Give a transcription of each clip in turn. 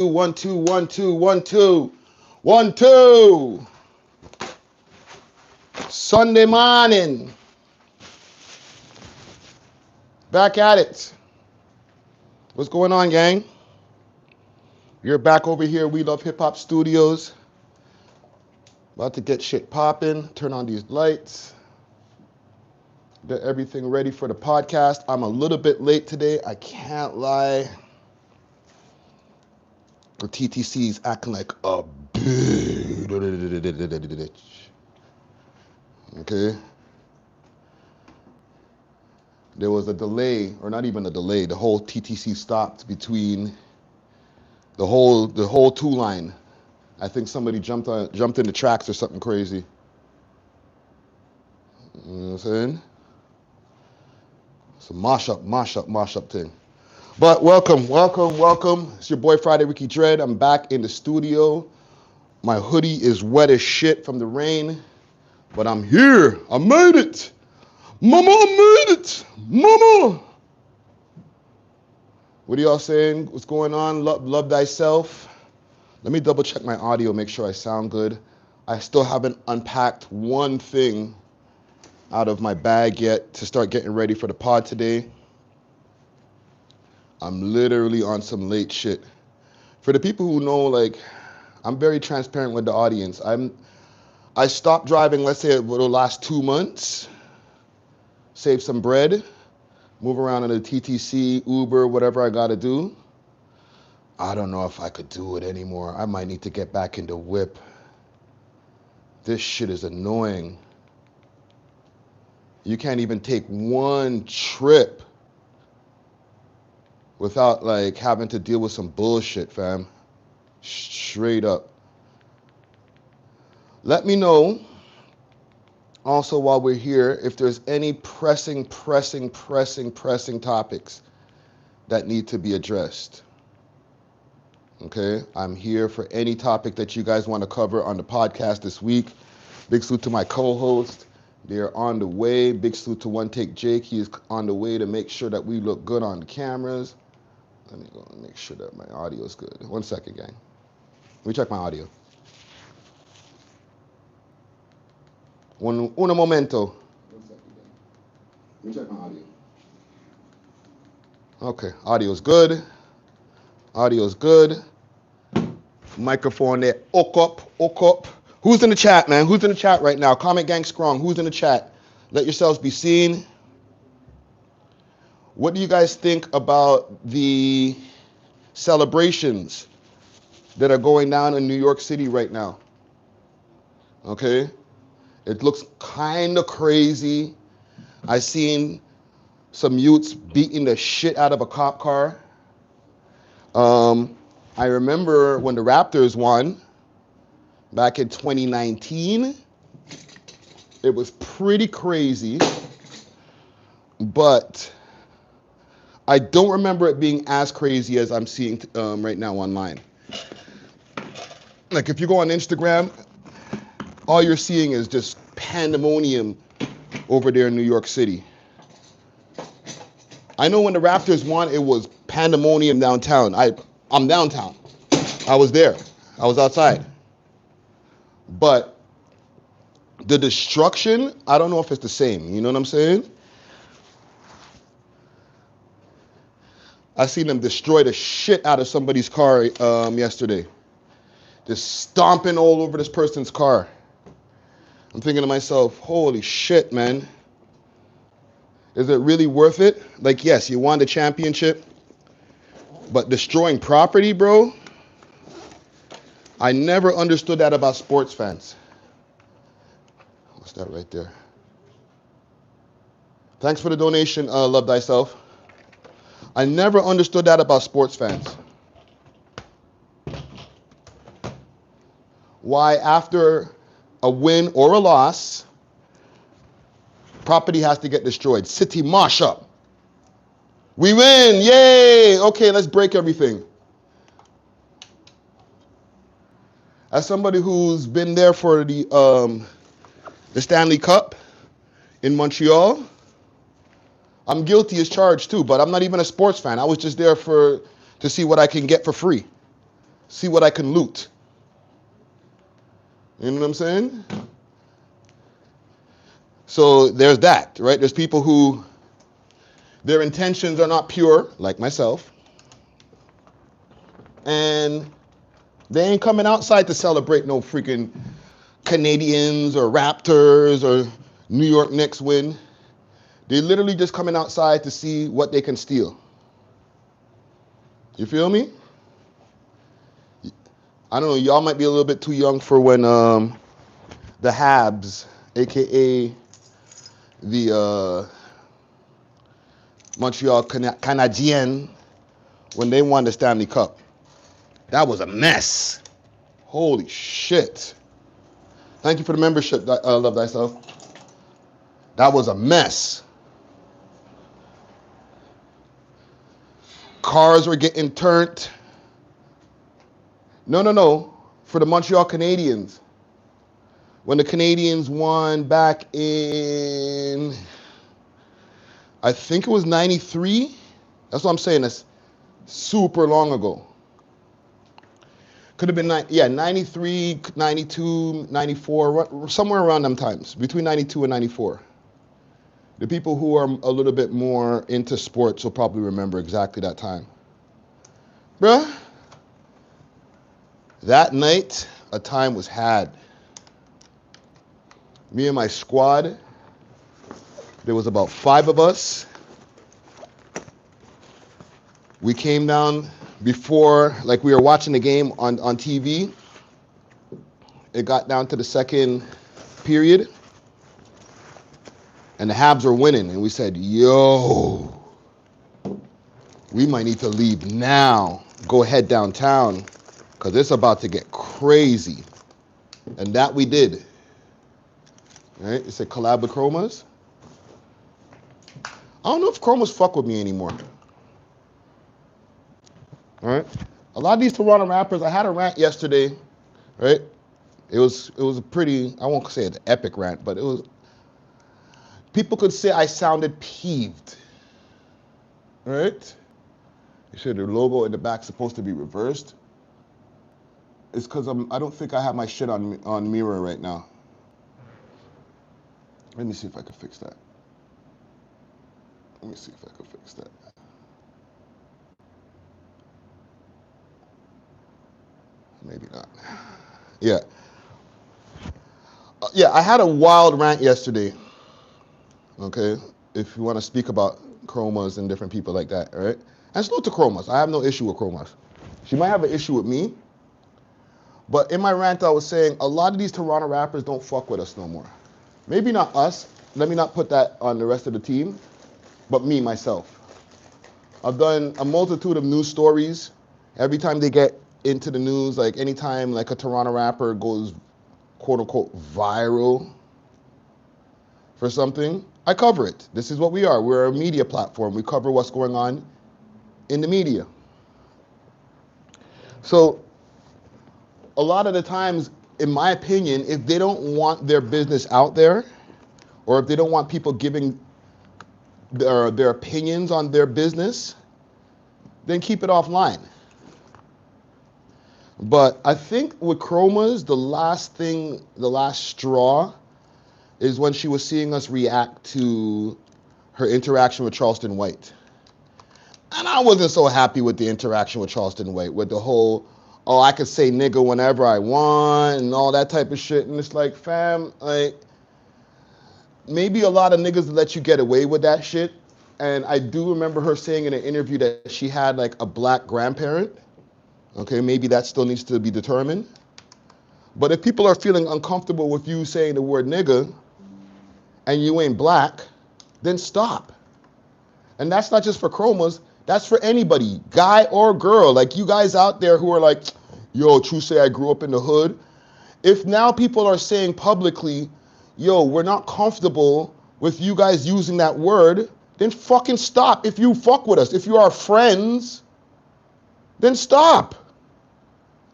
1 2 1 2 1 2 1 2. Sunday morning. Back at it. What's going on, gang? You're back over here, We Love Hip Hop Studios. About to get shit popping. Turn on these lights. Get everything ready for the podcast. I'm a little bit late today. I can't lie. The TTC is acting like a bitch. Okay. There was a delay, or not even a delay. The whole TTC stopped between the whole two line. I think somebody jumped in the tracks or something crazy. You know what I'm saying? It's a mosh up thing. But welcome. It's your boy Friday Ricky Dread. I'm back in the studio. My hoodie is wet as shit from the rain, but I'm here. I made it. Mama, I made it. Mama. What are y'all saying? What's going on? Love thyself. Let me double check my audio, make sure I sound good. I still haven't unpacked one thing out of my bag yet to start getting ready for the pod today. I'm literally on some late shit. For the people who know, like, I'm very transparent with the audience. I stopped driving, let's say, over the last 2 months, save some bread, move around on the TTC, Uber, whatever I gotta do. I don't know if I could do it anymore. I might need to get back into whip. This shit is annoying. You can't even take one trip without like having to deal with some bullshit, fam. Straight up. Let me know also while we're here if there's any pressing topics that need to be addressed. Okay, I'm here for any topic that you guys want to cover on the podcast this week. Big salute to my co-host. They're on the way. Big salute to One Take Jake. He is on the way to make sure that we look good on the cameras. Let me go and make sure that my audio is good. 1 second, gang. Let me check my audio. Uno momento. 1 second, gang. Let me check my audio. Okay, audio's good. Audio's good. Microphone there. Hook up. Who's in the chat, man? Who's in the chat right now? Comment gang strong. Who's in the chat? Let yourselves be seen. What do you guys think about the celebrations that are going down in New York City right now? Okay. It looks kind of crazy. I seen some youths beating the shit out of a cop car. I remember when the Raptors won back in 2019. It was pretty crazy, but I don't remember it being as crazy as I'm seeing right now online. Like if you go on Instagram, all you're seeing is just pandemonium over there in New York City. I know when the Raptors won, it was pandemonium downtown. I'm downtown. I was there. I was outside. But the destruction, I don't know if it's the same. You know what I'm saying? I seen them destroy the shit out of somebody's car yesterday. Just stomping all over this person's car. I'm thinking to myself, holy shit, man. Is it really worth it? Like, yes, you won the championship, but destroying property, bro? I never understood that about sports fans. What's that right there? Thanks for the donation, Love Thyself. I never understood that about sports fans. Why after a win or a loss, property has to get destroyed. City mash up. We win, yay! Okay, let's break everything. As somebody who's been there for the Stanley Cup in Montreal, I'm guilty as charged too, but I'm not even a sports fan. I was just there to see what I can get for free. see what I can loot. You know what I'm saying? So there's that, right? There's people who their intentions are not pure, like myself, and they ain't coming outside to celebrate no freaking Canadians or Raptors or New York Knicks win. They're literally just coming outside to see what they can steal. You feel me? I don't know, y'all might be a little bit too young for when the Habs, aka the Montreal Canadiens, when they won the Stanley Cup. That was a mess. Holy shit. Thank you for the membership, Love Thyself. That was a mess. Cars were getting turned. No. For the Montreal Canadiens. When the Canadiens won back in, I think it was 93. That's what I'm saying. That's super long ago. Could have been, 93, 92, 94, somewhere around them times, between 92 and 94. The people who are a little bit more into sports will probably remember exactly that time. Bruh, that night, a time was had. Me and my squad, there was about 5 of us. We came down before, like we were watching the game on TV. It got down to the second period. And the Habs were winning. And we said, yo, we might need to leave now. Go head downtown. Because it's about to get crazy. And that we did. Right? It's a collab with Chromas. I don't know if Chromas fuck with me anymore. All right. A lot of these Toronto rappers, I had a rant yesterday, right? It was a pretty, I won't say it's an epic rant, but it was, people could say I sounded peeved, right? You said the logo in the back supposed to be reversed. It's because I don't think I have my shit on mirror right now. Let me see if I can fix that. Maybe not. Yeah. I had a wild rant yesterday. Okay? If you want to speak about Chromas and different people like that, all right? And salute to Chromas. I have no issue with Chromas. She might have an issue with me. But in my rant, I was saying a lot of these Toronto rappers don't fuck with us no more. Maybe not us. Let me not put that on the rest of the team. But me, myself. I've done a multitude of news stories. Every time they get into the news, like anytime like a Toronto rapper goes quote unquote viral for something, I cover it. This is what we are. We're a media platform. We cover what's going on in the media. So a lot of the times, in my opinion, if they don't want their business out there, or if they don't want people giving their opinions on their business, then keep it offline. But I think with Chromas, the last straw is when she was seeing us react to her interaction with Charleston White. And I wasn't so happy with the interaction with Charleston White, with the whole, oh, I could say nigga whenever I want and all that type of shit. And it's like, fam, like, maybe a lot of niggas let you get away with that shit. And I do remember her saying in an interview that she had like a black grandparent. Okay, maybe that still needs to be determined. But if people are feeling uncomfortable with you saying the word nigga and you ain't black, then stop. And that's not just for Chromas, that's for anybody, guy or girl. Like you guys out there who are like, yo, true say I grew up in the hood. If now people are saying publicly, yo, we're not comfortable with you guys using that word, then fucking stop. If you fuck with us, if you are friends, then stop.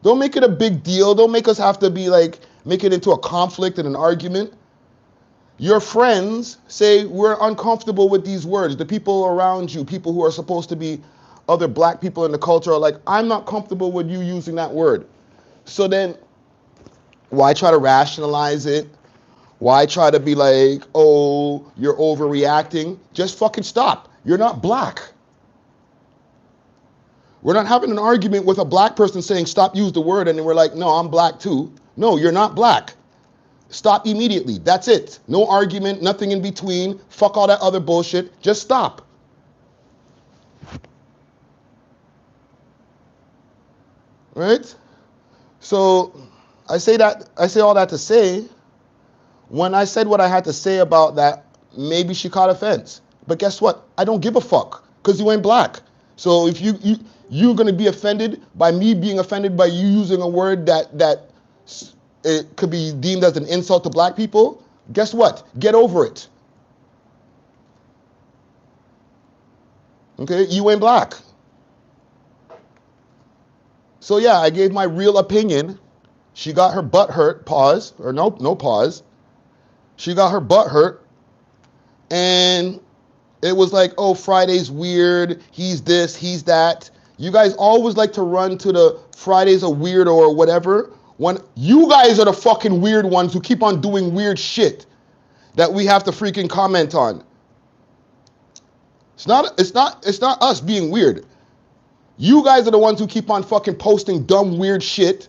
Don't make it a big deal. Don't make us have to be like, make it into a conflict and an argument. Your friends say we're uncomfortable with these words. The people around you, people who are supposed to be other black people in the culture are like, I'm not comfortable with you using that word. So then, why try to rationalize it? Why try to be like, oh, you're overreacting? Just fucking stop. You're not black. We're not having an argument with a black person saying, stop, use the word, and then we're like, no, I'm black too. No, you're not black. Stop immediately. That's it. No argument, nothing in between. Fuck all that other bullshit. Just stop. Right? So I say all that to say, when I said what I had to say about that, maybe she caught offense. But guess what? I don't give a fuck because you ain't black. So if you're gonna be offended by me being offended by you using a word that it could be deemed as an insult to black people, guess what? Get over it. Okay? You ain't black. So yeah, I gave my real opinion. She got her butt hurt, pause, or no pause. She got her butt hurt, and it was like, oh, Friday's weird, he's this, he's that. You guys always like to run to the Friday's a weirdo or whatever, when you guys are the fucking weird ones who keep on doing weird shit that we have to freaking comment on. It's not us being weird. You guys are the ones who keep on fucking posting dumb, weird shit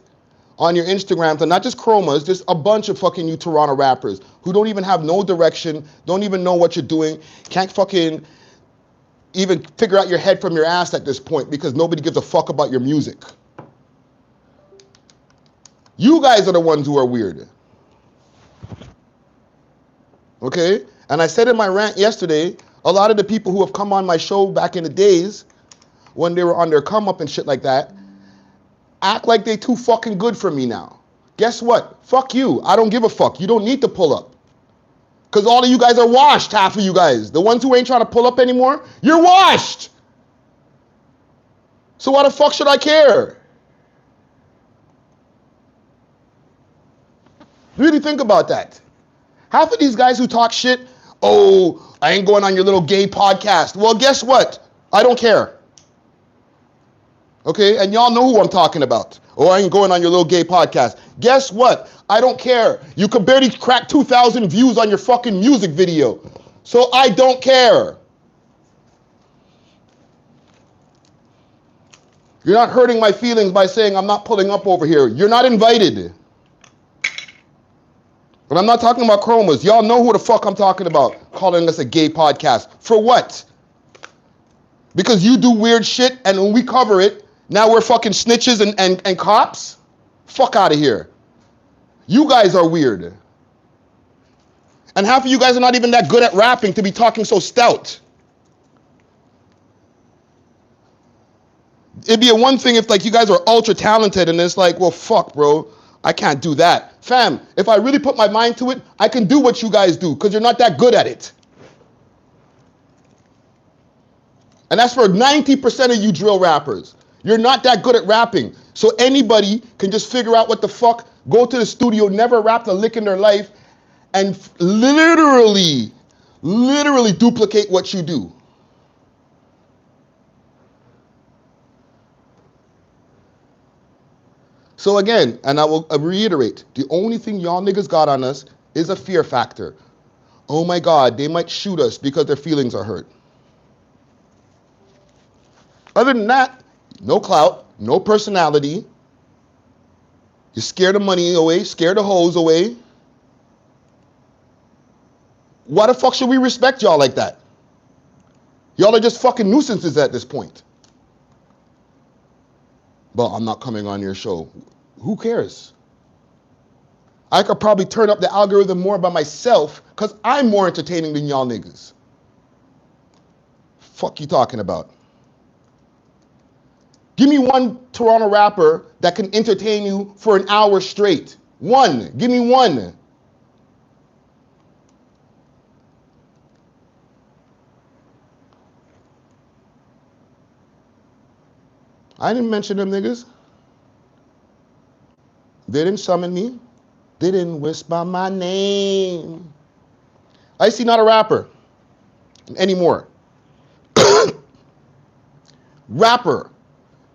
on your Instagrams, and not just chromas, just a bunch of fucking you Toronto rappers who don't even have no direction, don't even know what you're doing, can't fucking even figure out your head from your ass at this point because nobody gives a fuck about your music. You guys are the ones who are weird. Okay? And I said in my rant yesterday, a lot of the people who have come on my show back in the days when they were on their come up and shit like that, act like they too fucking good for me now. Guess what? Fuck you. I don't give a fuck. You don't need to pull up. Because all of you guys are washed, half of you guys. The ones who ain't trying to pull up anymore, you're washed. So why the fuck should I care? Really think about that. Half of these guys who talk shit, oh, I ain't going on your little gay podcast. Well, guess what? I don't care. Okay, and y'all know who I'm talking about. Oh, I ain't going on your little gay podcast. Guess what? I don't care. You could barely crack 2,000 views on your fucking music video. So I don't care. You're not hurting my feelings by saying I'm not pulling up over here. You're not invited. But I'm not talking about chromas. Y'all know who the fuck I'm talking about, calling us a gay podcast. For what? Because you do weird shit and when we cover it, now we're fucking snitches and cops? Fuck out of here. You guys are weird. And half of you guys are not even that good at rapping to be talking so stout. It'd be a one thing if like you guys are ultra talented and it's like, well, fuck, bro. I can't do that. Fam, if I really put my mind to it, I can do what you guys do because you're not that good at it. And that's for 90% of you drill rappers. You're not that good at rapping. So anybody can just figure out what the fuck, go to the studio, never rapped a lick in their life, and literally duplicate what you do. So again, and I will reiterate, the only thing y'all niggas got on us is a fear factor. Oh my God, they might shoot us because their feelings are hurt. Other than that, no clout, no personality. You're scared of money away, scared of hoes away. Why the fuck should we respect y'all like that? Y'all are just fucking nuisances at this point. But I'm not coming on your show. Who cares? I could probably turn up the algorithm more by myself because I'm more entertaining than y'all niggas. Fuck you talking about? Give me one Toronto rapper that can entertain you for an hour straight. One. Give me one. I didn't mention them niggas. They didn't summon me. They didn't whisper my name. Icy not a rapper anymore. rapper,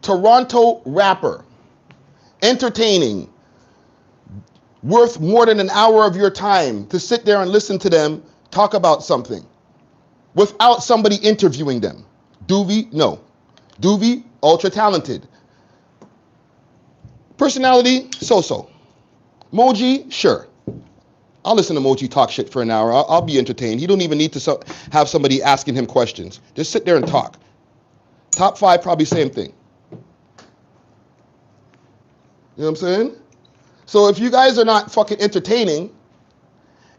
Toronto rapper, entertaining, worth more than an hour of your time to sit there and listen to them talk about something without somebody interviewing them. Doovie, no. Doovie, ultra talented. Personality, so-so. Moji, sure. I'll listen to Moji talk shit for an hour. I'll be entertained. He don't even need to have somebody asking him questions. Just sit there and talk. Top 5, probably same thing. You know what I'm saying? So if you guys are not fucking entertaining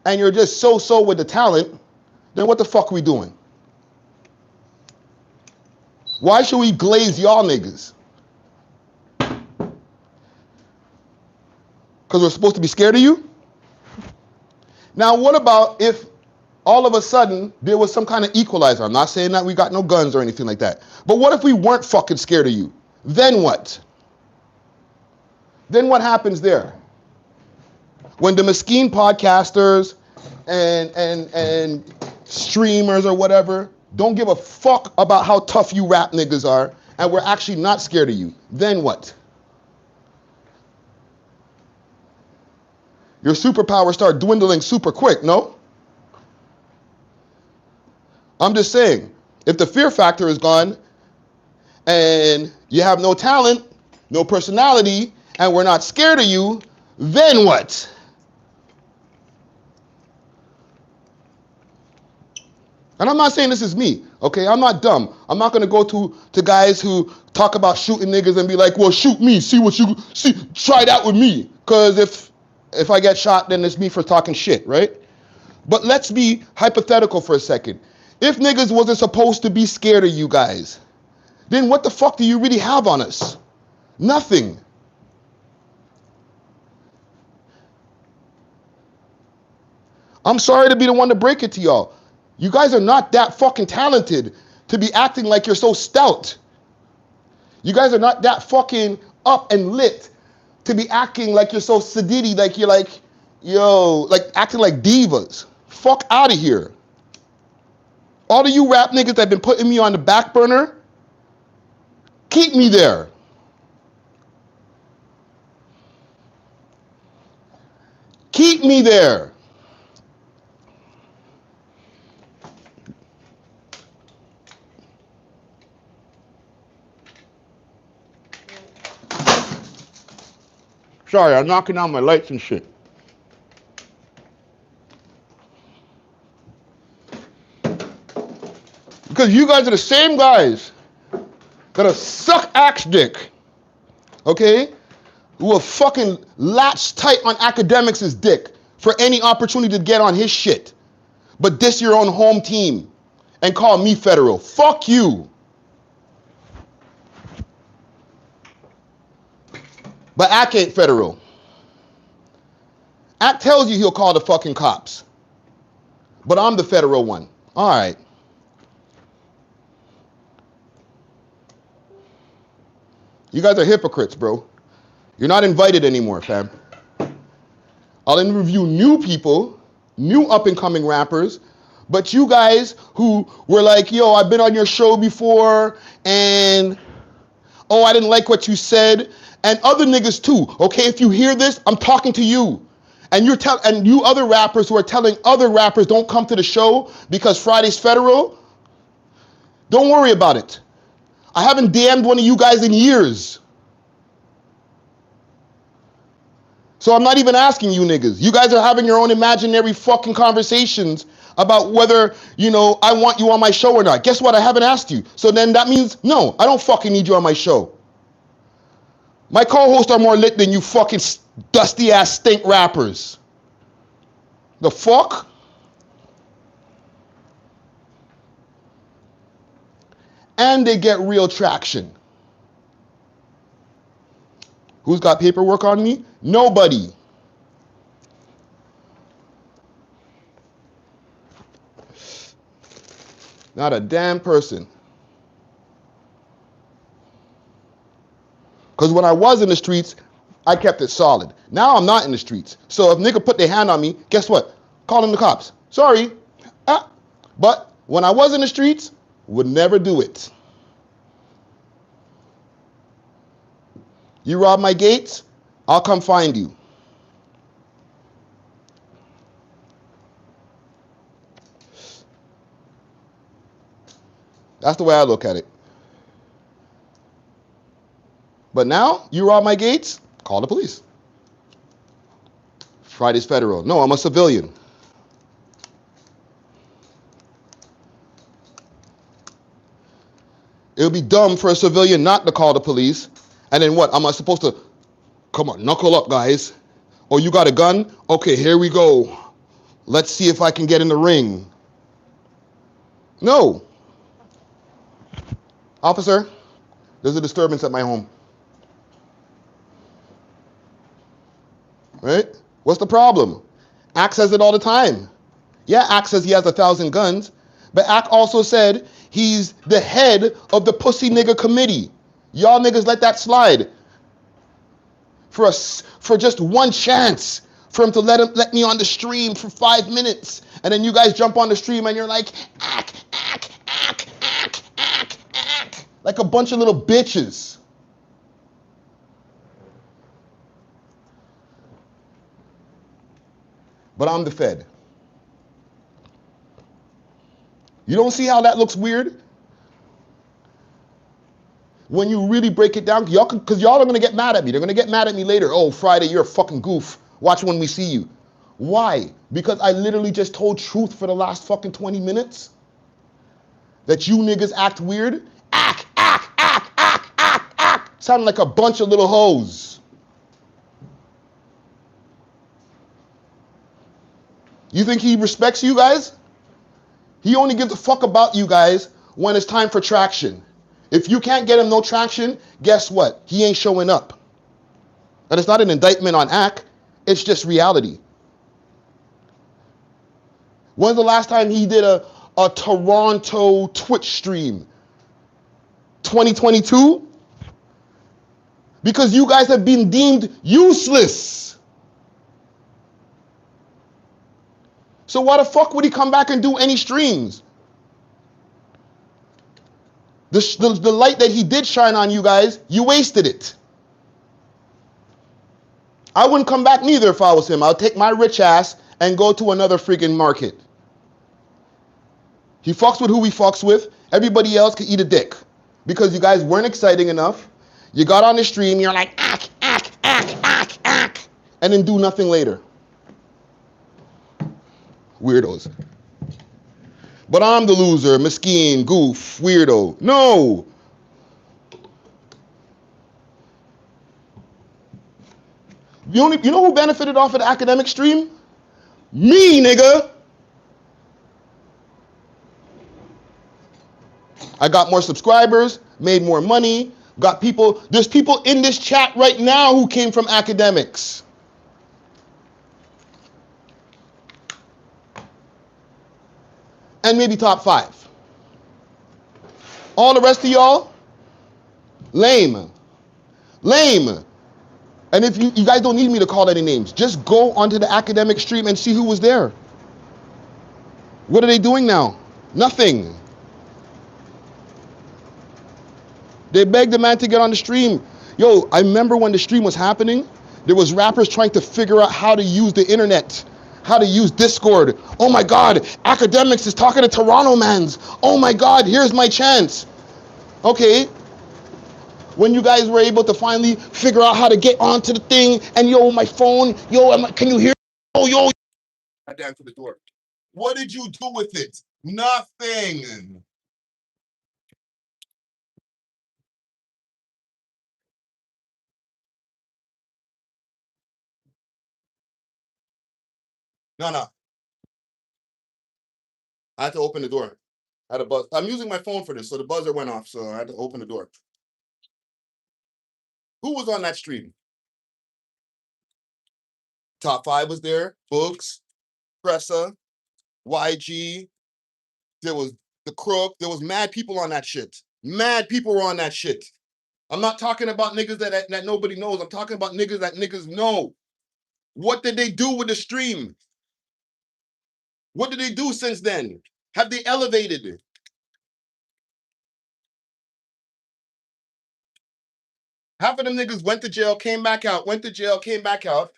and you're just so-so with the talent, then what the fuck are we doing? Why should we glaze y'all niggas? Because we're supposed to be scared of you? Now, what about if all of a sudden there was some kind of equalizer? I'm not saying that we got no guns or anything like that. But what if we weren't fucking scared of you? Then what? Then what happens there? When the Mesquite podcasters and streamers or whatever don't give a fuck about how tough you rap niggas are, and we're actually not scared of you, then what? Your superpowers start dwindling super quick, no? I'm just saying, if the fear factor is gone and you have no talent, no personality, and we're not scared of you, then what? And I'm not saying this is me, okay? I'm not dumb. I'm not going to go to guys who talk about shooting niggas and be like, well, shoot me, see what you see, try that with me. Because if I get shot, then it's me for talking shit, right? But let's be hypothetical for a second. If niggas wasn't supposed to be scared of you guys, then what the fuck do you really have on us? Nothing. I'm sorry to be the one to break it to y'all. You guys are not that fucking talented to be acting like you're so stout. You guys are not that fucking up and lit to be acting like you're so sedity, like you're like, yo, like acting like divas. Fuck out of here. All of you rap niggas that have been putting me on the back burner, keep me there. Keep me there. Sorry, I'm knocking down my lights and shit. Because you guys are the same guys that are suck axe dick, okay? Who will fucking latch tight on academics' dick for any opportunity to get on his shit. But diss your own home team and call me federal. Fuck you. But Ack ain't federal. Ack tells you he'll call the fucking cops. But I'm the federal one. All right. You guys are hypocrites, bro. You're not invited anymore, fam. I'll interview new people, new up-and-coming rappers, but you guys who were like, yo, I've been on your show before, and, oh, I didn't like what you said, and other niggas too, okay? If you hear this, I'm talking to you. And you other rappers who are telling other rappers don't come to the show because Friday's federal, don't worry about it. I haven't DM'd one of you guys in years. So I'm not even asking you niggas. You guys are having your own imaginary fucking conversations about whether, you know, I want you on my show or not. Guess what? I haven't asked you. So then that means, no, I don't fucking need you on my show. My co-hosts are more lit than you fucking dusty ass stink rappers. The fuck? And they get real traction. Who's got paperwork on me? Nobody. Not a damn person. Because when I was in the streets, I kept it solid. Now I'm not in the streets. So if nigga put their hand on me, guess what? Call them the cops. Sorry. But when I was in the streets, would never do it. You rob my gates, I'll come find you. That's the way I look at it. But now, you rob my gates, call the police. Friday's federal. No, I'm a civilian. It would be dumb for a civilian not to call the police. And then what? Am I supposed to, come on, knuckle up, guys? Oh, you got a gun? Okay, here we go. Let's see if I can get in the ring. No. Officer, there's a disturbance at my home. Right? What's the problem? Ack says it all the time. Yeah, Ack says he has 1,000 guns, but Ack also said he's the head of the pussy nigga committee. Y'all niggas let that slide for just one chance for him to let me on the stream for 5 minutes, and then you guys jump on the stream and you're like, Ack, Ack, Ack, Ack, Ack, Ack, like a bunch of little bitches. But I'm the Fed. You don't see how that looks weird? When you really break it down, because y'all are going to get mad at me. They're going to get mad at me later. Oh, Friday, you're a fucking goof. Watch when we see you. Why? Because I literally just told truth for the last fucking 20 minutes? That you niggas act weird? Act, act, act, act, act, act. Sounding like a bunch of little hoes. You think he respects you guys? He only gives a fuck about you guys when it's time for traction. If you can't get him no traction, guess what? He ain't showing up. And it's not an indictment on Ack. It's just reality. When's the last time he did a Toronto Twitch stream? 2022? Because you guys have been deemed useless. So why the fuck would he come back and do any streams? The light that he did shine on you guys, you wasted it. I wouldn't come back neither if I was him. I'll take my rich ass and go to another freaking market. He fucks with who he fucks with. Everybody else can eat a dick. Because you guys weren't exciting enough. You got on the stream, you're like, ack, ack, ack, ack, ack. And then do nothing later. Weirdos. But I'm the loser, mesquite, goof, weirdo. No. You know who benefited off of the academic stream? Me, nigga. I got more subscribers, made more money, got people. There's people in this chat right now who came from academics. And maybe top 5. All the rest of y'all, lame. Lame. And if you guys don't need me to call any names, just go onto the academic stream and see who was there. What are they doing now? Nothing. They begged the man to get on the stream. Yo, I remember when the stream was happening, there was rappers trying to figure out how to use the internet, how to use Discord. Oh my God, academics is talking to Toronto mans. Oh my God, here's my chance. Okay. When you guys were able to finally figure out how to get onto the thing, and yo, my phone, yo, can you hear? Oh, yo. I down to the door. What did you do with it? Nothing. No. I had to open the door. I had a buzz. I'm using my phone for this, so the buzzer went off, so I had to open the door. Who was on that stream? Top 5 was there. Books, Pressa, YG. There was the Crook. There was mad people on that shit. Mad people were on that shit. I'm not talking about niggas that nobody knows. I'm talking about niggas that niggas know. What did they do with the stream? What did they do since then? Have they elevated? Half of them niggas went to jail, came back out, went to jail, came back out.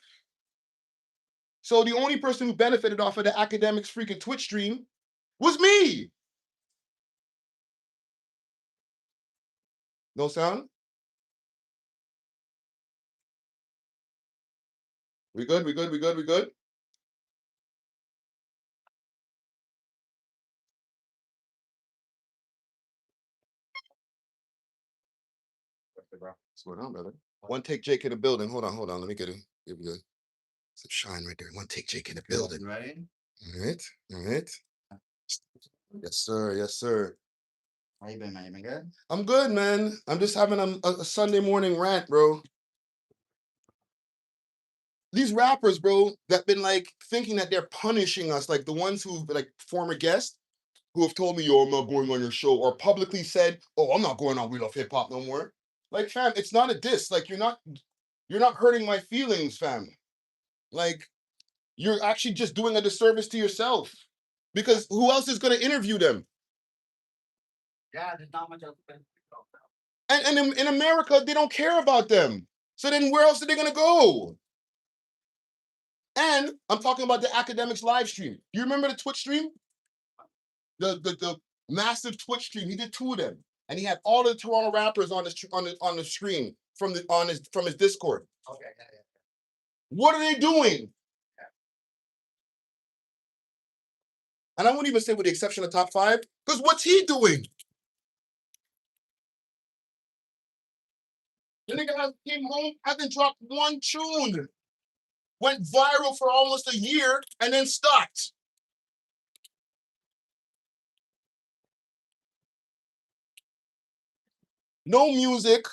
So the only person who benefited off of the academics freaking Twitch stream was me. No sound? We good? We good? We good? We good? What's going on, brother? One take Jake in the building. Hold on. Let me get it. Give you some shine right there. One take Jake in the building. Ready? All right. Yes, sir. Yes, sir. How you been, man? You been good? I'm good, man. I'm just having a Sunday morning rant, bro. These rappers, bro, that been like thinking that they're punishing us, like the ones who like former guests who have told me, yo, I'm not going on your show, or publicly said, oh, I'm not going on We Love Hip Hop no more. Like, fam, it's not a diss. Like, you're not hurting my feelings, fam. Like, you're actually just doing a disservice to yourself. Because who else is gonna interview them? Yeah, there's not much else. And in America, they don't care about them. So then where else are they gonna go? And I'm talking about the academics live stream. You remember the Twitch stream? The massive Twitch stream. He did 2 of them, and he had all the Toronto rappers on the screen from his Discord. Okay, yeah. What are they doing? And I wouldn't even say with the exception of top 5, because what's he doing? The nigga came home, hasn't dropped one tune. Went viral for almost a year and then stopped. No music.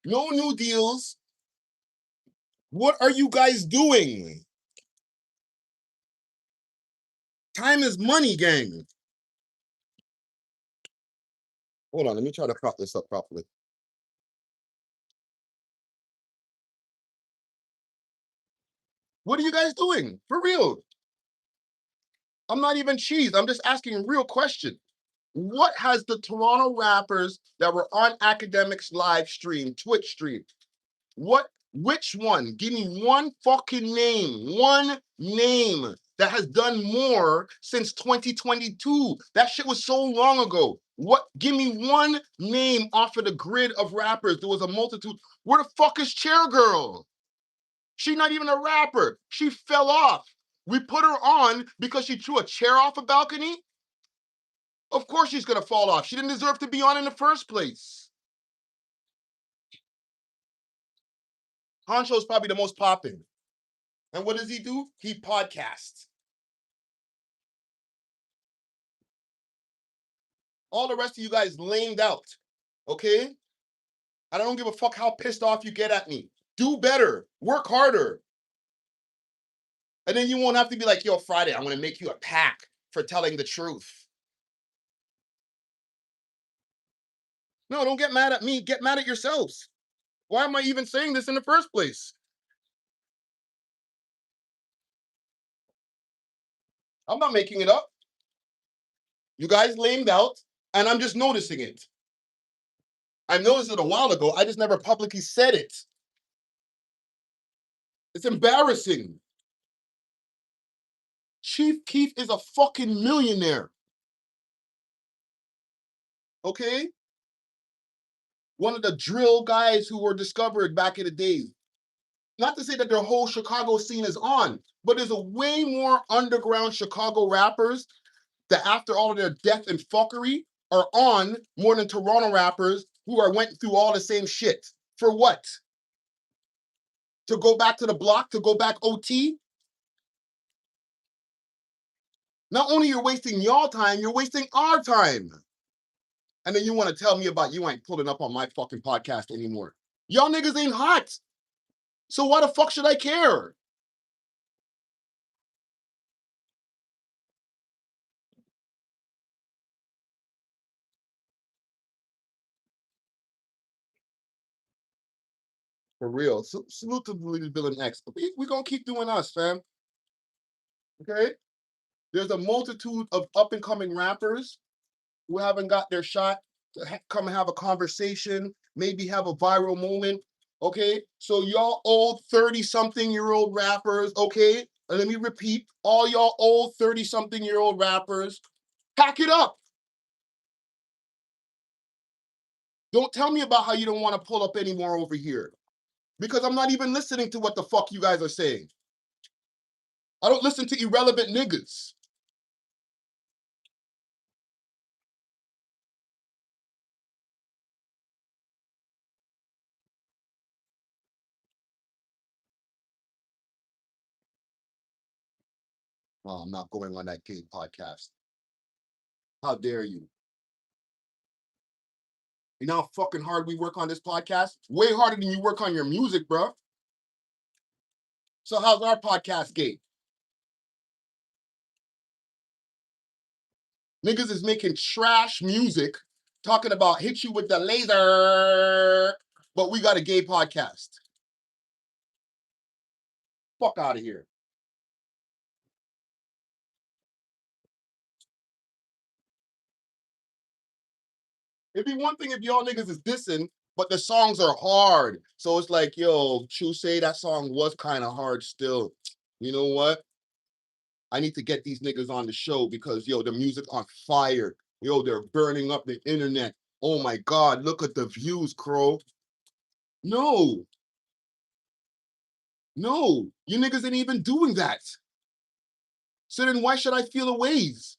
No new deals. What are you guys doing? Time is money, gang. Hold on, let me try to prop this up properly. What are you guys doing? For real. I'm not even cheese. I'm just asking a real question. What has the Toronto rappers that were on Academics live stream, Twitch stream, which one? Give me one fucking name, one name that has done more since 2022. That shit was so long ago. Give me one name off of the grid of rappers. There was a multitude. Where the fuck is Chair Girl? She's not even a rapper. She fell off. We put her on because she threw a chair off a balcony. Of course she's gonna fall off. She didn't deserve to be on in the first place. Honcho's probably the most popping. And what does he do? He podcasts. All the rest of you guys lamed out, okay? I don't give a fuck how pissed off you get at me. Do better. Work harder. And then you won't have to be like, yo, Friday, I'm gonna make you a pack for telling the truth. No, don't get mad at me. Get mad at yourselves. Why am I even saying this in the first place? I'm not making it up. You guys lamed out, and I'm just noticing it. I noticed it a while ago. I just never publicly said it. It's embarrassing. Chief Keef is a fucking millionaire. Okay? One of the drill guys who were discovered back in the days. Not to say that their whole Chicago scene is on, but there's a way more underground Chicago rappers that after all of their death and fuckery are on more than Toronto rappers who went through all the same shit. For what? To go back to the block, to go back OT? Not only you're wasting y'all time, you're wasting our time. And then you want to tell me about you ain't pulling up on my fucking podcast anymore. Y'all niggas ain't hot. So why the fuck should I care? For real. Salute to Bill and X. We gonna keep doing us, fam. Okay? There's a multitude of up-and-coming rappers who haven't got their shot come and have a conversation, maybe have a viral moment. Okay, so y'all old 30-something-year-old rappers, okay, and let me repeat, all y'all old 30-something-year-old rappers, pack it up. Don't tell me about how you don't want to pull up anymore over here, because I'm not even listening to what the fuck you guys are saying. I don't listen to irrelevant niggas. Oh, I'm not going on that gay podcast. How dare you? You know how fucking hard we work on this podcast? Way harder than you work on your music, bro. So how's our podcast gay? Niggas is making trash music, talking about hit you with the laser, but we got a gay podcast. Fuck out of here. It'd be one thing if y'all niggas is dissing, but the songs are hard. So it's like, yo, True say that song was kind of hard still. You know what? I need to get these niggas on the show because, yo, the music on fire. Yo, they're burning up the internet. Oh my God, look at the views, Crow. No, no, you niggas ain't even doing that. So then why should I feel a ways?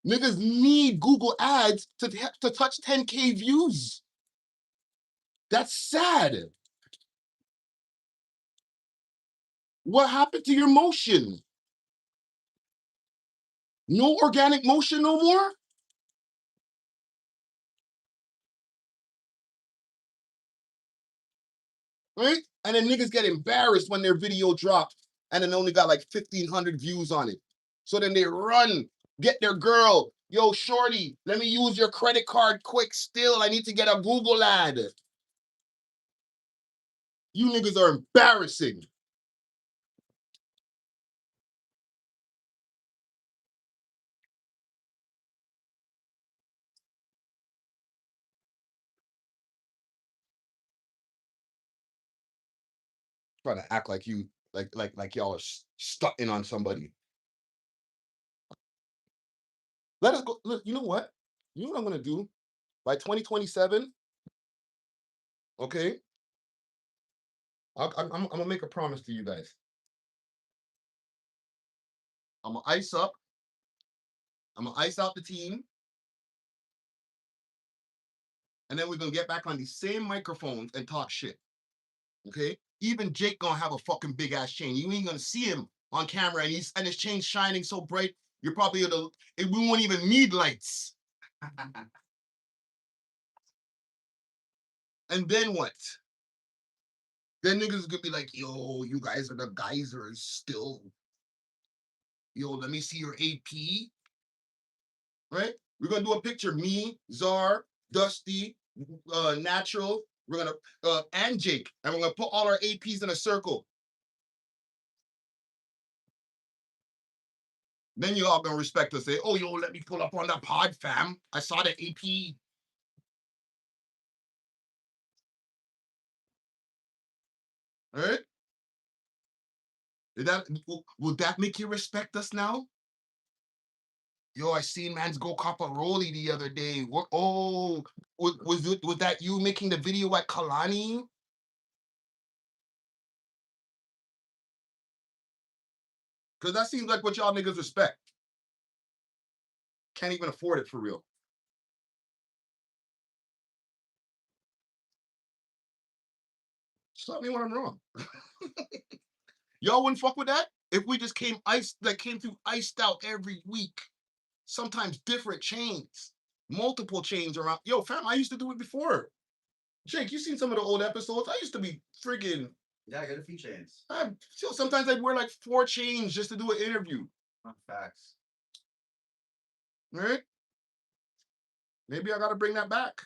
Niggas need Google ads to touch 10K views. That's sad. What happened to your motion? No organic motion no more? Right? And then niggas get embarrassed when their video dropped and then only got like 1,500 views on it. So then they run, get their girl. Yo, shorty, let me use your credit card quick still. I need to get a Google ad. You niggas are embarrassing. Trying to act like you, like y'all are stunting on somebody. Let us go. Look, you know what? You know what I'm gonna do? By 2027, okay? I'm gonna make a promise to you guys. I'm gonna ice up. I'm gonna ice out the team, and then we're gonna get back on these same microphones and talk shit. Okay? Even Jake gonna have a fucking big ass chain. You ain't gonna see him on camera, and his chain shining so bright. You're probably gonna. We won't even need lights. And then what? Then niggas gonna be like, yo, you guys are the geysers still. Yo, let me see your AP. Right? We're gonna do a picture. Me, Czar, Dusty, Natural. We're gonna and Jake, and we're gonna put all our APs in a circle. Then you all gonna respect us. Say, oh yo, let me pull up on that pod, fam. I saw the AP. All right? Did that will that make you respect us now? Yo, I seen man's go cop a rollie the other day. What? Oh, was that you making the video at Kalani? Because that seems like what y'all niggas respect. Can't even afford it for real. Stop me when I'm wrong. Y'all wouldn't fuck with that if we just came through iced out every week. Sometimes different chains, multiple chains around. Yo, fam, I used to do it before. Jake, you seen some of the old episodes? I used to be friggin'. Yeah, I got a few chains. Sometimes I'd wear like 4 chains just to do an interview. Facts. Right? Maybe I gotta bring that back.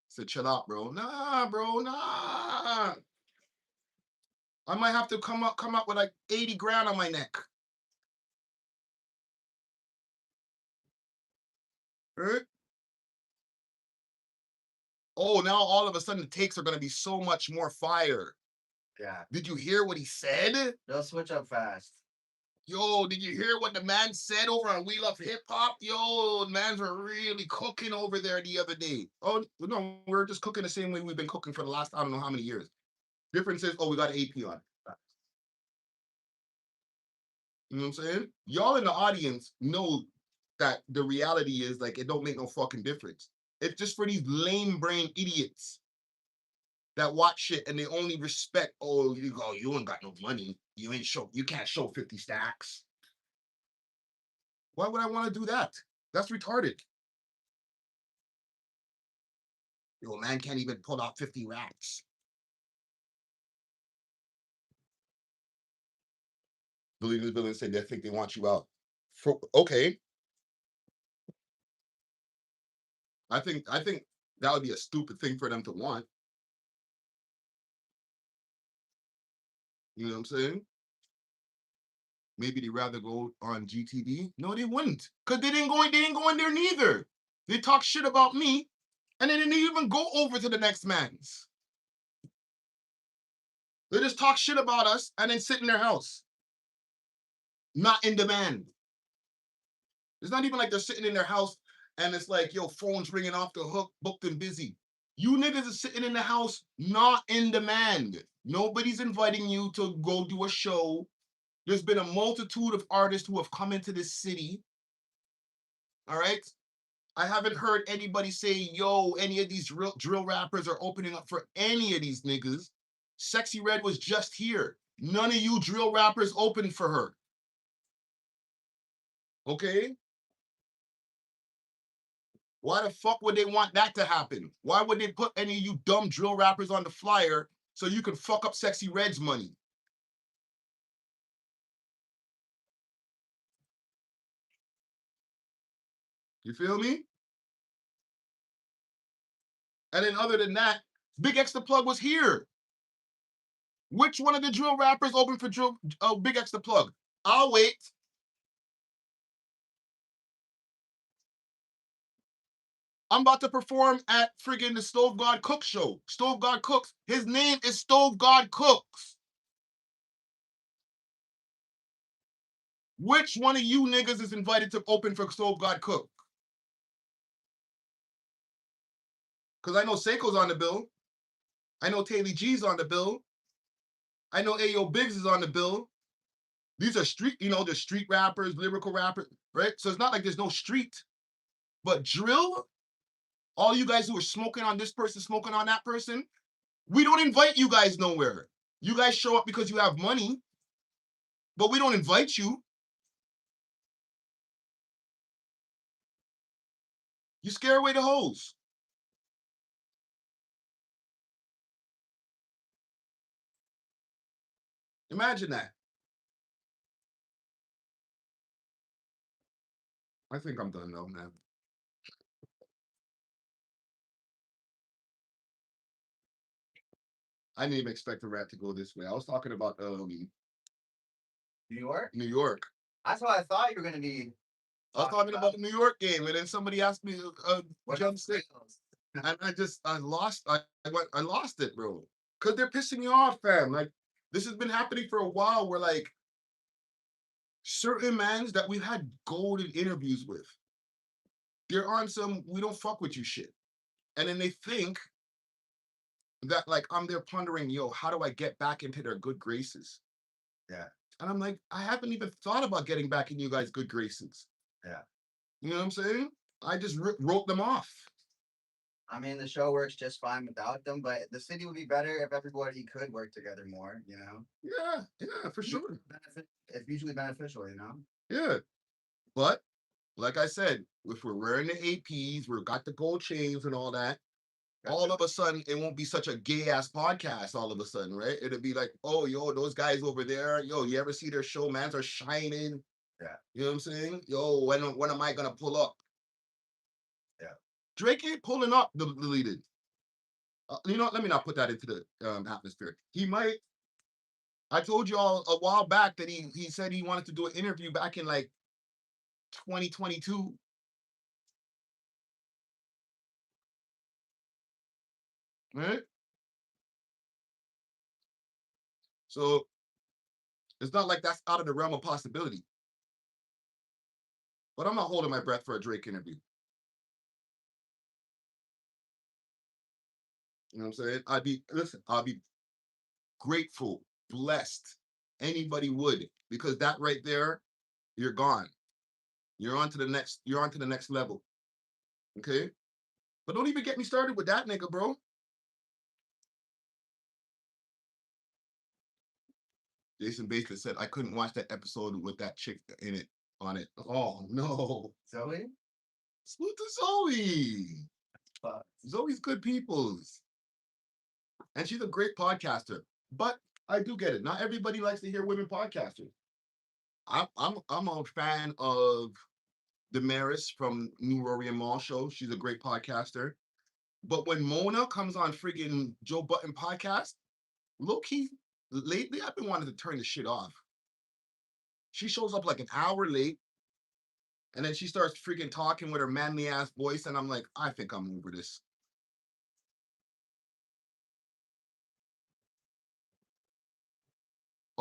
So chill out, bro. Nah, bro, nah. I might have to come up with like 80 grand on my neck. Right? oh, now all of a sudden the takes are gonna be so much more fire. Yeah. Did you hear what he said? They'll switch up fast. Yo, did you hear what the man said over on We Love Hip Hop? Yo, the mans were really cooking over there the other day. Oh, no, we're just cooking the same way we've been cooking for the last, I don't know how many years. Difference is, oh, we got AP on. You know what I'm saying? Y'all in the audience know that the reality is like it don't make no fucking difference. It's just for these lame brain idiots that watch shit and they only respect, oh, you ain't got no money. You can't show 50 stacks. Why would I want to do that? That's retarded. Yo, man can't even pull out 50 racks. The building said they think they want you out. Okay. I think that would be a stupid thing for them to want. You know what I'm saying? Maybe they'd rather go on GTV. No, they wouldn't. Because they didn't go in there neither. They talk shit about me, and they didn't even go over to the next man's. They just talk shit about us and then sit in their house. Not in demand. It's not even like they're sitting in their house and it's like, yo, phone's ringing off the hook, booked and busy. You niggas are sitting in the house, not in demand. Nobody's inviting you to go do a show. There's been a multitude of artists who have come into this city. All right? I haven't heard anybody say, yo, any of these drill rappers are opening up for any of these niggas. Sexy Red was just here. None of you drill rappers opened for her. Okay? Why the fuck would they want that to happen? Why would they put any of you dumb drill rappers on the flyer so you can fuck up Sexy Red's money? You feel me? And then other than that, Big X the Plug was here. Which one of the drill rappers opened for Big X the Plug? I'll wait. I'm about to perform at friggin' the Stove God Cook show. Stove God Cooks. His name is Stove God Cooks. Which one of you niggas is invited to open for Stove God Cook? Because I know Seiko's on the bill. I know Taylor G's on the bill. I know Ayo Biggs is on the bill. These are street, the street rappers, lyrical rappers, right? So it's not like there's no street. But drill, all you guys who are smoking on this person, smoking on that person, we don't invite you guys nowhere. You guys show up because you have money, but we don't invite you. You scare away the hoes. Imagine that. I think I'm done though, man. I didn't even expect the rap to go this way. I was talking about New York? New York. That's what I thought you were gonna be. I was talking about the New York game, and then somebody asked me jump stick, and I lost it, bro. Cause they're pissing me off, fam. Like this has been happening for a while. Where like certain mans that we've had golden interviews with, they're on some we don't fuck with you shit, and then they think that like I'm there pondering, yo, how do I get back into their good graces? Yeah. And I'm like, I haven't even thought about getting back in you guys' good graces. Yeah. You know what I'm saying? I just wrote them off. I mean, the show works just fine without them, but the city would be better if everybody could work together more, Yeah, for sure. It's mutually beneficial, Yeah. But like I said, if we're wearing the APs, we've got the gold chains and all that, all of a sudden it won't be such a gay ass podcast all of a sudden, right? It'll be like, oh, yo, those guys over there, yo, you ever see their show? Mans are shining. Yeah. You know what I'm saying? Yo, when am I gonna pull up? Yeah. Drake ain't pulling up deleted. Let me not put that into the atmosphere. He might. I told you all a while back that he said he wanted to do an interview back in like 2022. right? So it's not like that's out of the realm of possibility. But I'm not holding my breath for a Drake interview. You know what I'm saying? I'd be grateful, blessed. Anybody would, because that right there, you're gone. You're on to the next level. Okay? But don't even get me started with that nigga, bro. Jason basically said I couldn't watch that episode with that chick in it on it. Oh no. Zoe? Salute to Zoe. Fuck. Zoe's good peoples. And she's a great podcaster. But I do get it. Not everybody likes to hear women podcasters. I'm a fan of Damaris from New Rory and Mall Show. She's a great podcaster. But when Mona comes on friggin' Joe Button podcast, low key, lately I've been wanting to turn the shit off. She shows up like an hour late, and then she starts freaking talking with her manly ass voice, and I'm like, I think I'm over this.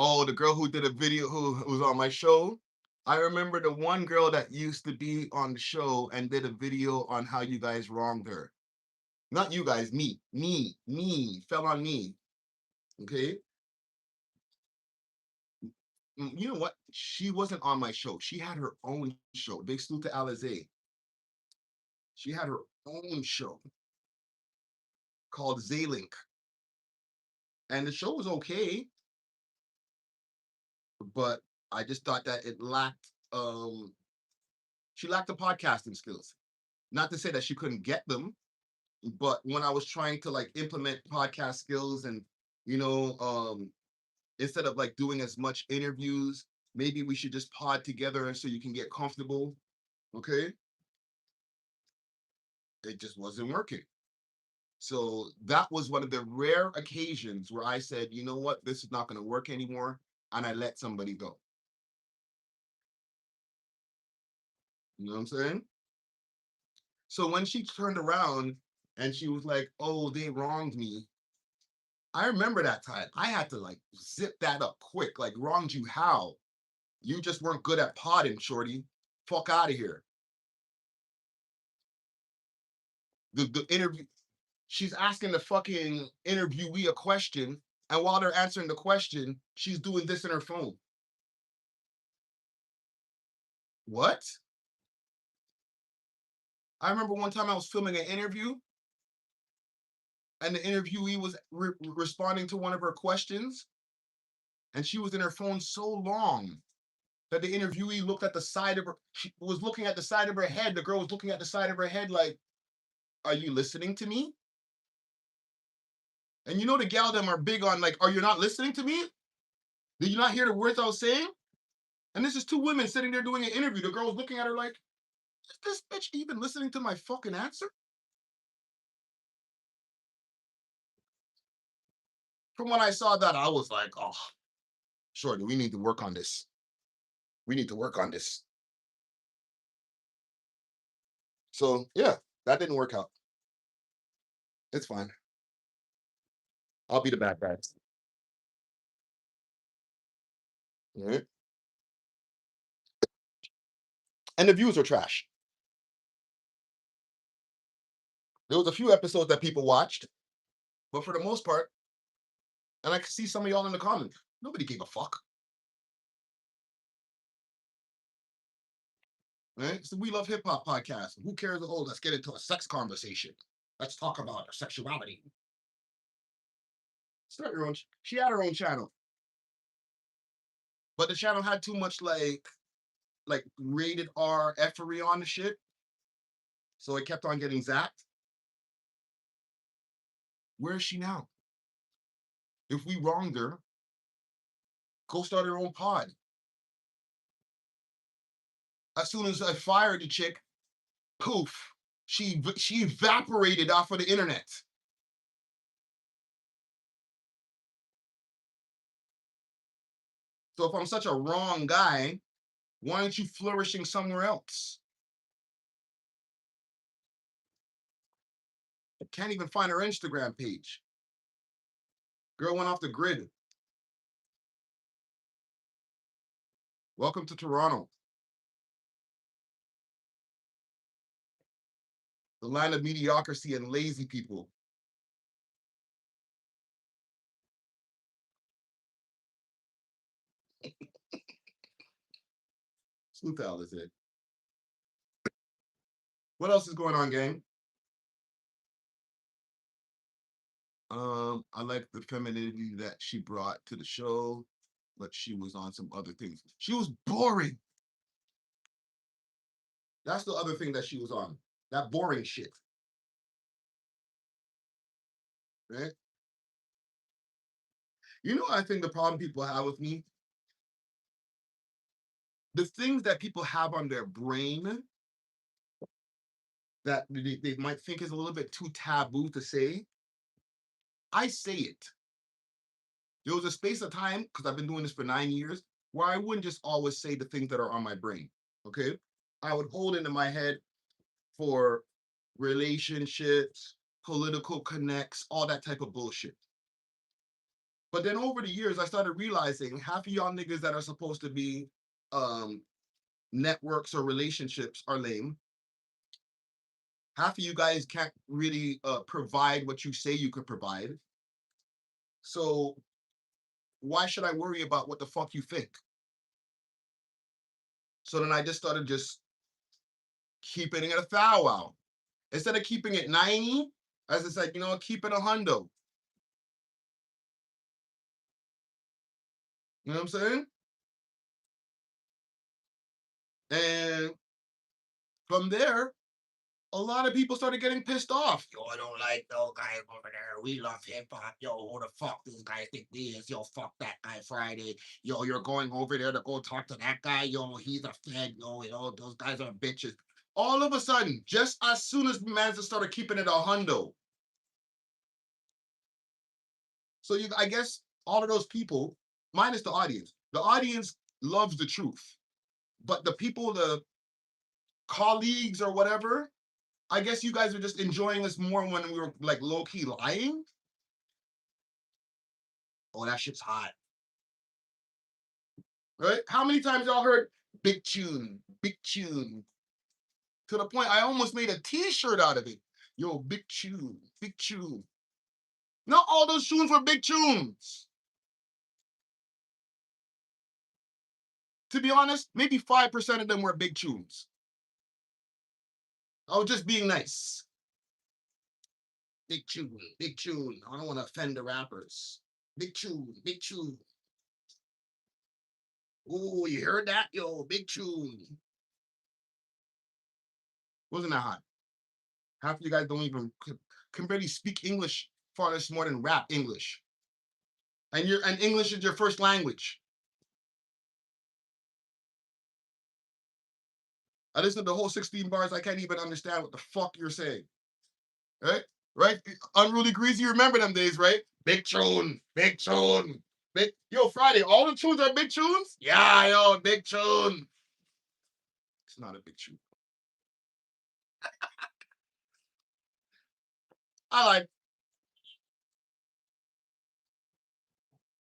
Oh, the girl who did a video who was on my show. I remember the one girl that used to be on the show and did a video on how you guys wronged her. Not you guys, me, fell on me. Okay. You know what? She wasn't on my show. She had her own show. Big salute to Alizé. She had her own show called Zaylink. And the show was okay, but I just thought that it lacked she lacked the podcasting skills. Not to say that she couldn't get them, but when I was trying to like implement podcast skills and you know, instead of like doing as much interviews, maybe we should just pod together so you can get comfortable. Okay. It just wasn't working. So that was one of the rare occasions where I said, you know what, this is not going to work anymore. And I let somebody go. You know what I'm saying? So when she turned around and she was like, oh, they wronged me. I remember that time. I had to like zip that up quick. Like, wronged you how? You just weren't good at potting, shorty. Fuck out of here. The interview, she's asking the fucking interviewee a question. And while they're answering the question, she's doing this in her phone. What? I remember one time I was filming an interview and the interviewee was responding to one of her questions and she was in her phone so long that the interviewee looked at the side of her, she was looking at the side of her head. The girl was looking at the side of her head like, are you listening to me? And you know the gal them are big on like, are you not listening to me? Did you not hear the words I was saying? And this is two women sitting there doing an interview. The girl was looking at her like, is this bitch even listening to my fucking answer? From when I saw that, I was like, oh, shorty, we need to work on this. We need to work on this. So yeah, that didn't work out. It's fine. I'll be the bad guy. All right. And the views were trash. There was a few episodes that people watched, but for the most part, and I could see some of y'all in the comments, nobody gave a fuck. Right? It's the We Love Hip Hop podcast. Who cares? Oh, let's get into a sex conversation. Let's talk about our sexuality. Start your own. She had her own channel, but the channel had too much like rated R effery on the shit, so it kept on getting zapped. Where is she now? If we wronged her, go start her own pod. As soon as I fired the chick, poof, she evaporated off of the internet. So if I'm such a wrong guy, why aren't you flourishing somewhere else? Can't even find her Instagram page. Girl went off the grid. Welcome to Toronto. The land of mediocrity and lazy people. Sleuth Al is it. What else is going on, gang? I like the femininity that she brought to the show, but she was on some other things. She was boring. That's the other thing that she was on. That boring shit. Right? You know, I think the problem people have with me, the things that people have on their brain that they might think is a little bit too taboo to say, I say it. There was a space of time, because I've been doing this for 9 years, where I wouldn't just always say the things that are on my brain. Okay. I would hold it in my head for relationships, political connects, all that type of bullshit. But then over the years, I started realizing half of y'all niggas that are supposed to be networks or relationships are lame. Half of you guys can't really provide what you say you could provide. So why should I worry about what the fuck you think? So then I just started just keeping it a thou wow. Instead of keeping it 90, I just like, keep it 100. You know what I'm saying? And from there, a lot of people started getting pissed off. Yo, I don't like no guy over there. We love hip hop. Yo, who the fuck these guys think this? Yo, fuck that guy Friday. Yo, you're going over there to go talk to that guy. Yo, he's a fed. Yo, those guys are bitches. All of a sudden, just as soon as Manza started keeping it 100. So I guess all of those people, minus the audience loves the truth. But the people, the colleagues or whatever, I guess you guys are just enjoying us more when we were like low key lying. Oh, that shit's hot. Right? How many times y'all heard big tune, big tune? To the point I almost made a t-shirt out of it. Yo, big tune, big tune. Not all those tunes were big tunes. To be honest, maybe 5% of them were big tunes. I was just being nice. Big tune, big tune. I don't want to offend the rappers. Big tune, big tune. Oh, you heard that? Yo, big tune. Wasn't that hot? Half of you guys don't even can barely speak English far less more than rap English. And English is your first language. I listen to the whole 16 bars. I can't even understand what the fuck you're saying. Right? Right? Unruly Greasy, you remember them days, right? Big tune, big tune. Yo, Friday, all the tunes are big tunes? Yeah, yo, big tune. It's not a big tune. I like.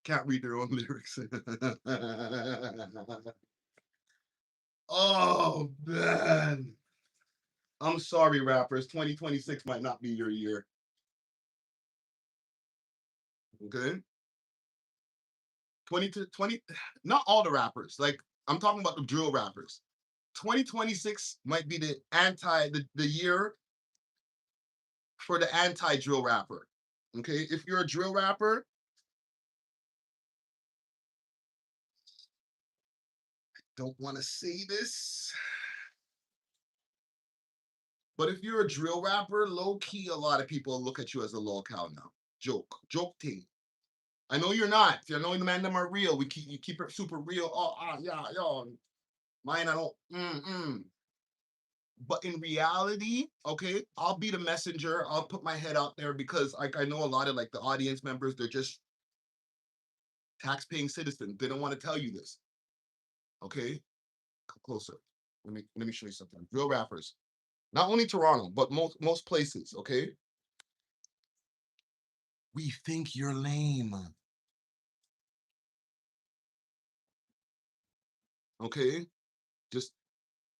Can't read their own lyrics. Oh, man. I'm sorry, rappers. 2026 might not be your year. Okay? 20 to 20, not all the rappers. Like, I'm talking about the drill rappers. 2026 might be the year for the anti-drill rapper. Okay? If you're a drill rapper, I don't want to say this. But if you're a drill rapper, low key, a lot of people look at you as a lolcow now. Joke thing. I know you're not. I know the man them are real. You keep it super real. Oh, yeah, yo. Mine, I don't. But in reality, okay, I'll be the messenger. I'll put my head out there because I know a lot of like the audience members, they're just tax-paying citizens. They don't want to tell you this. Okay, come closer. Let me show you something. Real rappers, not only Toronto, but most places. Okay, We think you're lame. Okay? Just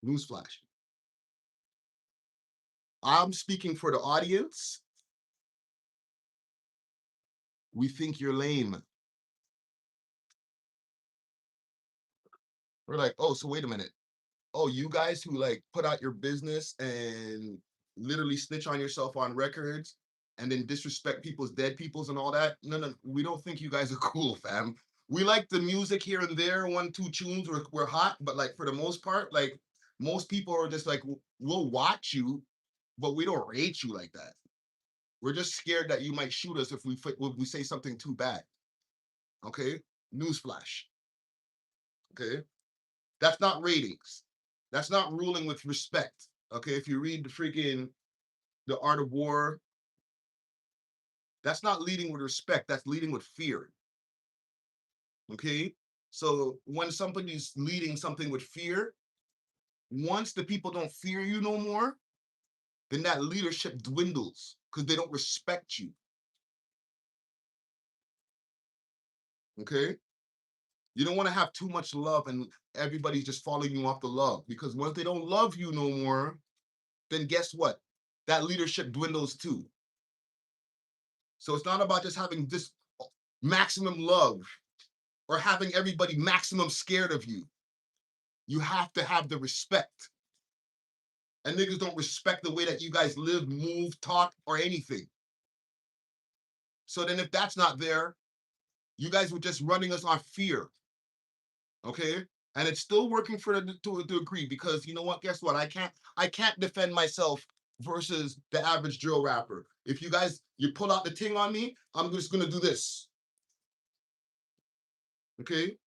newsflash. I'm speaking for the audience. We think you're lame. We're like, oh, so wait a minute. Oh, you guys who like put out your business and literally snitch on yourself on records and then disrespect people's dead peoples and all that. No, we don't think you guys are cool, fam. We like the music here and there, 1, 2 tunes, we're hot, but like for the most part, like most people are just like, we'll watch you, but we don't rate you like that. We're just scared that you might shoot us if we say something too bad. Okay? Newsflash. Okay? That's not ratings. That's not ruling with respect. Okay, if you read the freaking The Art of War, that's not leading with respect. That's leading with fear. Okay, so when somebody's leading something with fear, once the people don't fear you no more, then that leadership dwindles because they don't respect you. Okay, you don't want to have too much love and everybody's just following you off the love, because once they don't love you no more, then guess what? That leadership dwindles too. So it's not about just having this maximum love or having everybody maximum scared of you. You have to have the respect. And niggas don't respect the way that you guys live, move, talk, or anything. So then if that's not there, you guys were just running us on fear. Okay? And it's still working to a degree, because you know what? Guess what? I can't defend myself versus the average drill rapper. If you pull out the ting on me, I'm just gonna do this. Okay?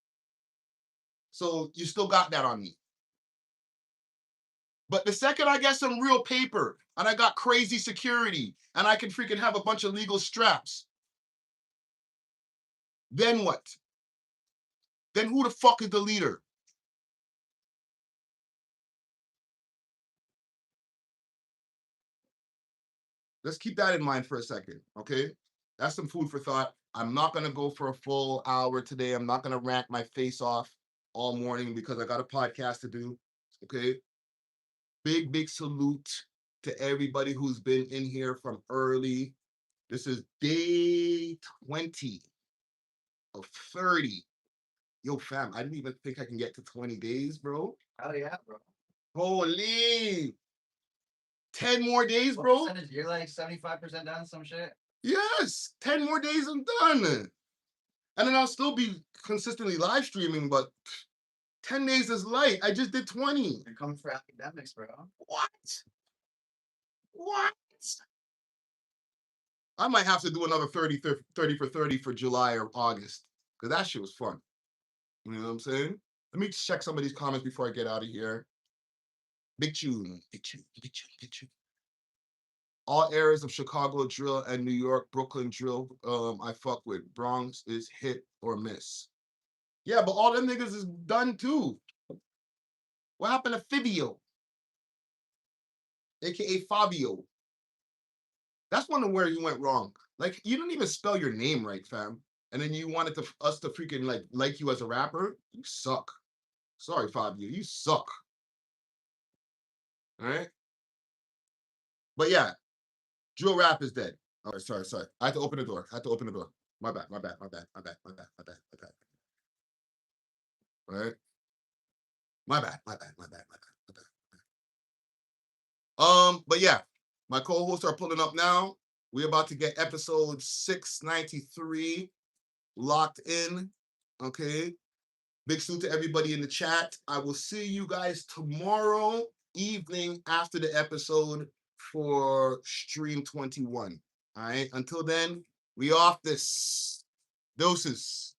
So you still got that on me. But the second I get some real paper and I got crazy security and I can freaking have a bunch of legal straps, then what? Then who the fuck is the leader? Let's keep that in mind for a second, okay? That's some food for thought. I'm not gonna go for a full hour today. I'm not gonna rant my face off all morning because I got a podcast to do, okay? Big salute to everybody who's been in here from early. This is day 20 of 30. Yo, fam, I didn't even think I can get to 20 days, bro. Oh yeah, bro. Holy. 10 more days, What bro. percentage? You're like 75% done, some shit. Yes, 10 more days, I'm done. And then I'll still be consistently live streaming, but 10 days is light. I just did 20. You're coming for academics, bro. What? What? I might have to do another 30 for 30 for July or August, because that shit was fun. You know what I'm saying? Let me check some of these comments before I get out of here. Big tune. All areas of Chicago drill and New York, Brooklyn drill, I fuck with. Bronx is hit or miss. Yeah, but all them niggas is done too. What happened to Fabio? AKA Fabio. That's one of where you went wrong. Like, you didn't even spell your name right, fam. And then you wanted us to freaking like you as a rapper. You suck. Sorry, Fabio. You suck. All right? But yeah, drill rap is dead. Oh, sorry. I had to open the door. My bad. All right? My bad. But yeah, my co-hosts are pulling up now. We're about to get episode 693 locked in. Okay. Big salute to everybody in the chat. I will see you guys tomorrow evening after the episode for stream 21. All right. Until then, we off this. Doses.